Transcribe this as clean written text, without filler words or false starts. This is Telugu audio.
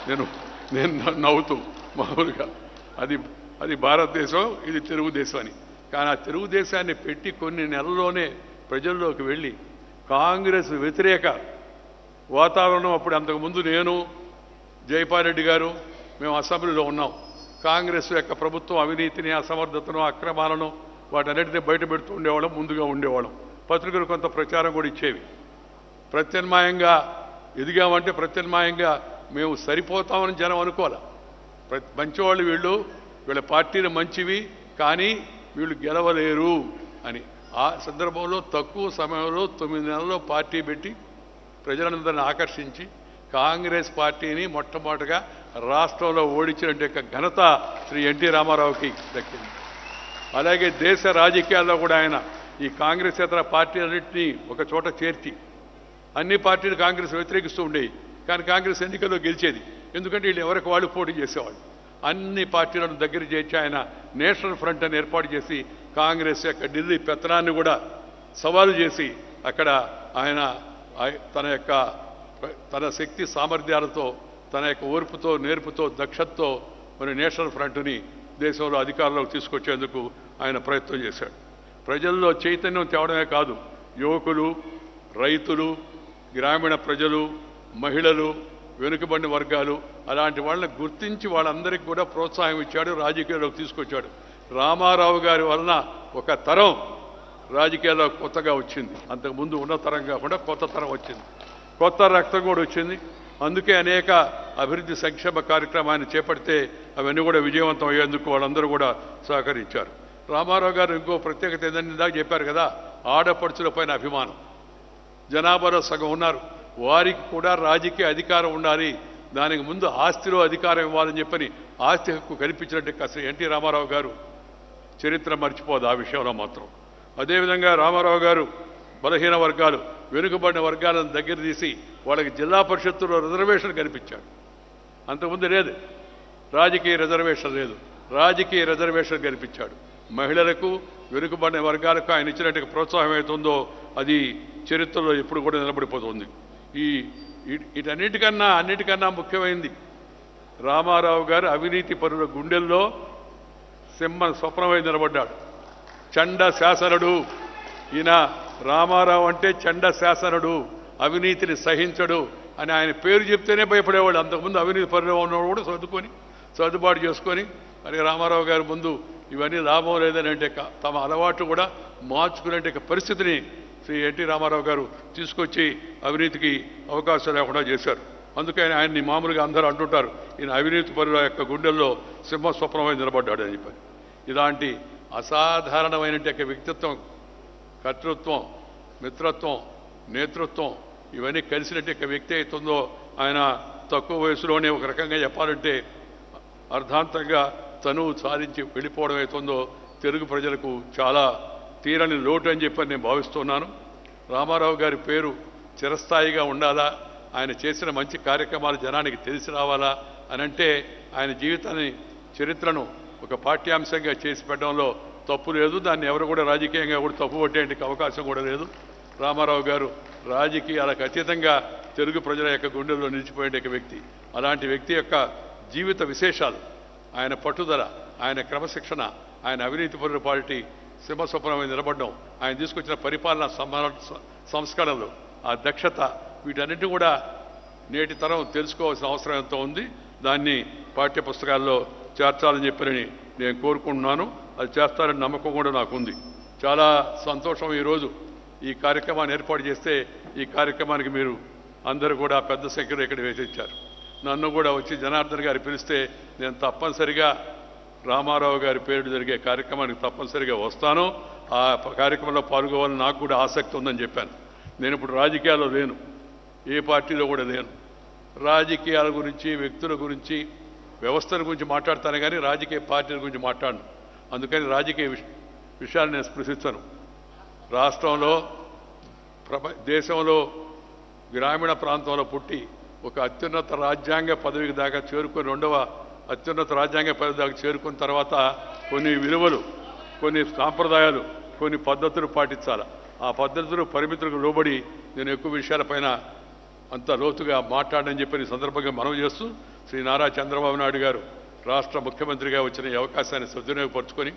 నేను నేను నవ్వుతూ మామూలుగా అది అది భారతదేశం, ఇది తెలుగుదేశం అని. కానీ ఆ తెలుగుదేశాన్ని పెట్టి కొన్ని నెలల్లోనే ప్రజల్లోకి వెళ్ళి కాంగ్రెస్ వ్యతిరేక వాతావరణం అప్పుడు అంతకుముందు నేను జైపాల్రెడ్డి గారు మేము అసెంబ్లీలో ఉన్నాం. కాంగ్రెస్ యొక్క ప్రభుత్వం అవినీతిని, అసమర్థతను, అక్రమాలను వాటన్నిటినీ బయట పెడుతూ ఉండేవాళ్ళం, ముందుగా ఉండేవాళ్ళం. పత్రికలు కొంత ప్రచారం కూడా ఇచ్చేవి. ప్రత్యామ్నాయంగా ఎదిగామంటే ప్రత్యామ్నాయంగా మేము సరిపోతామని జనం అనుకోవాలి. మంచివాళ్ళు వీళ్ళు, వీళ్ళ పార్టీలు మంచివి, కానీ వీళ్ళు గెలవలేరు అని. ఆ సందర్భంలో తక్కువ సమయంలో 9 నెలల్లో పార్టీ పెట్టి ప్రజలందరినీ ఆకర్షించి కాంగ్రెస్ పార్టీని మొట్టమొదటిగా రాష్ట్రంలో ఓడించినట్టు ఘనత శ్రీ ఎన్టీ రామారావుకి దక్కింది. అలాగే దేశ రాజకీయాల్లో కూడా ఆయన ఈ కాంగ్రెస్ ఇతర పార్టీలన్నింటినీ ఒక చోట చేర్చి, అన్ని పార్టీలు కాంగ్రెస్ వ్యతిరేకిస్తూ ఉండేవి, కానీ కాంగ్రెస్ ఎన్నికల్లో గెలిచేది. ఎందుకంటే వీళ్ళు ఎవరికి వాళ్ళు పోటీ చేసేవాళ్ళు. అన్ని పార్టీలను దగ్గర చేర్చి ఆయన నేషనల్ ఫ్రంట్ అని ఏర్పాటు చేసి కాంగ్రెస్ యొక్క ఢిల్లీ పెత్తనాన్ని కూడా సవాలు చేసి అక్కడ ఆయన తన శక్తి సామర్థ్యాలతో, తన యొక్క ఓర్పుతో, నేర్పుతో, దక్షతతో మరి నేషనల్ ఫ్రంట్ని దేశంలో అధికారంలోకి తీసుకొచ్చేందుకు ఆయన ప్రయత్నం చేశాడు. ప్రజల్లో చైతన్యం తేవడమే కాదు, యువకులు, రైతులు, గ్రామీణ ప్రజలు, మహిళలు, వెనుకబడిన వర్గాలు అలాంటి వాళ్ళని గుర్తించి వాళ్ళందరికీ కూడా ప్రోత్సాహం ఇచ్చాడు, రాజకీయాల్లోకి తీసుకొచ్చాడు. రామారావు గారి వలన ఒక తరం రాజకీయాల్లో కొత్తగా వచ్చింది. అంతకుముందు ఉన్న తరం కాకుండా కొత్త తరం వచ్చింది, కొత్త రక్తం కూడా వచ్చింది. అందుకే అనేక అభివృద్ధి సంక్షేమ కార్యక్రమాన్ని చేపడితే అవన్నీ కూడా విజయవంతం అయ్యేందుకు వాళ్ళందరూ కూడా సహకరించారు. రామారావు గారు ఇంకో ప్రత్యేకత ఏంటంటే ఇందాక చెప్పారు కదా, ఆడపడుచుల పైన అభిమానం. జనాభాలో సగం ఉన్నారు, వారికి కూడా రాజకీయ అధికారం ఉండాలి, దానికి ముందు ఆస్తిలో అధికారం ఇవ్వాలని చెప్పని ఆస్తి హక్కు కల్పించినట్టు శ్రీ ఎన్టీ రామారావు గారు చరిత్ర మర్చిపోదు ఆ విషయంలో మాత్రం. అదేవిధంగా రామారావు గారు బలహీన వర్గాలు, వెనుకబడిన వర్గాలను దగ్గర తీసి వాళ్ళకి జిల్లా పరిషత్తులో రిజర్వేషన్ కల్పించాడు. అంతకుముందు లేదు, రాజకీయ రిజర్వేషన్ లేదు, రాజకీయ రిజర్వేషన్ కల్పించాడు. మహిళలకు, వెనుకబడిన వర్గాలకు ఆయన ఇచ్చినట్టు ప్రోత్సాహం అవుతుందో అది చరిత్రలో ఎప్పుడు కూడా నిలబడిపోతుంది. అన్నిటికన్నా ముఖ్యమైనది రామారావు గారు అవినీతి పరుల గుండెల్లో సింహ స్వప్నమై నిలబడ్డాడు. చండ శాసనుడు ఈయన. రామారావు అంటే చండ శాసనుడు, అవినీతిని సహించడు అని ఆయన పేరు చెప్తేనే భయపడేవాడు. అంతకుముందు అవినీతి పరులు ఉన్నవాడు కూడా సర్దుబాటు చేసుకొని మరి రామారావు గారి ముందు ఇవన్నీ లాభం లేదని అంటే తమ అలవాటు కూడా మార్చుకునే పరిస్థితిని శ్రీ ఎన్టీ రామారావు గారు తీసుకొచ్చి అవినీతికి అవకాశం లేకుండా చేశారు. అందుకని ఆయన్ని మామూలుగా అందరూ అంటుంటారు, ఈయన అవినీతి పరుల యొక్క గుండెల్లో సింహస్వప్నమై నిలబడ్డాడు అని చెప్పి. ఇలాంటి అసాధారణమైన వ్యక్తిత్వం, కర్తృత్వం, మిత్రత్వం, నేతృత్వం ఇవన్నీ కలిసినట్టు వ్యక్తి అవుతుందో ఆయన తక్కువ వయసులోనే ఒక రకంగా చెప్పాలంటే అర్ధాంతంగా తనువు సాధించి వెళ్ళిపోవడం అవుతుందో తెలుగు ప్రజలకు చాలా తీరని లోటు అని చెప్పి నేను భావిస్తున్నాను. రామారావు గారి పేరు చిరస్థాయిగా ఉండాలా, ఆయన చేసిన మంచి కార్యక్రమాలు జనానికి తెలిసి రావాలా అనంటే ఆయన జీవితాన్ని, చరిత్రను ఒక పాఠ్యాంశంగా చేసి పెట్టడంలో తప్పు లేదు. దాన్ని ఎవరు కూడా రాజకీయంగా కూడా తప్పు పట్టేందుకు అవకాశం కూడా లేదు. రామారావు గారు రాజకీయాలకు అతీతంగా తెలుగు ప్రజల యొక్క గుండెల్లో నిలిచిపోయే వ్యక్తి. అలాంటి వ్యక్తి యొక్క జీవిత విశేషాలు, ఆయన పట్టుదల, ఆయన క్రమశిక్షణ, ఆయన అవినీతి పరుల పార్టీ సింహస్వప్నమై నిలబడడం, ఆయన తీసుకొచ్చిన పరిపాలన సంస్కరణలు, ఆ దక్షత, వీటన్నిటి కూడా నేటి తరం తెలుసుకోవాల్సిన అవసరం ఎంతో ఉంది. దాన్ని పాఠ్యపుస్తకాల్లో చేర్చాలని చెప్పని నేను కోరుకుంటున్నాను. అది చేస్తారని నమ్మకం కూడా నాకుంది. చాలా సంతోషం ఈరోజు ఈ కార్యక్రమాన్ని ఏర్పాటు చేస్తే ఈ కార్యక్రమానికి మీరు అందరూ కూడా పెద్ద సంఖ్యలో ఇక్కడ వేసిచ్చారు. నన్ను కూడా వచ్చి జనార్దన్ గారు పిలిస్తే నేను తప్పనిసరిగా రామారావు గారి పేరు జరిగే కార్యక్రమానికి తప్పనిసరిగా వస్తాను. ఆ కార్యక్రమంలో పాల్గొవాలని నాకు కూడా ఆసక్తి ఉందని చెప్పాను. నేను ఇప్పుడు రాజకీయాల్లో లేను, ఏ పార్టీలో కూడా లేను. రాజకీయాల గురించి, వ్యక్తుల గురించి, వ్యవస్థల గురించి మాట్లాడతాను కానీ రాజకీయ పార్టీల గురించి మాట్లాడను. అందుకని రాజకీయ విషయాలు నేను స్పృశించను. రాష్ట్రంలో, దేశంలో, గ్రామీణ ప్రాంతంలో పుట్టి ఒక అత్యున్నత రాజ్యాంగ పదవికి దాకా చేరుకొని, రెండవ అత్యున్నత రాజ్యాంగ పదవి దాకా చేరుకున్న తర్వాత కొన్ని విలువలు, కొన్ని సాంప్రదాయాలు, కొన్ని పద్ధతులు పాటించాలి. ఆ పద్ధతులు, పరిమితులకు లోబడి నేను ఎక్కువ విషయాలపైన అంత లోతుగా మాట్లాడని చెప్పి ఈ సందర్భంగా మనవి చేస్తూ శ్రీ నారా చంద్రబాబు నాయుడు గారు రాష్ట్ర ముఖ్యమంత్రిగా వచ్చిన ఈ అవకాశాన్ని సద్వినియోగపరుచుకొని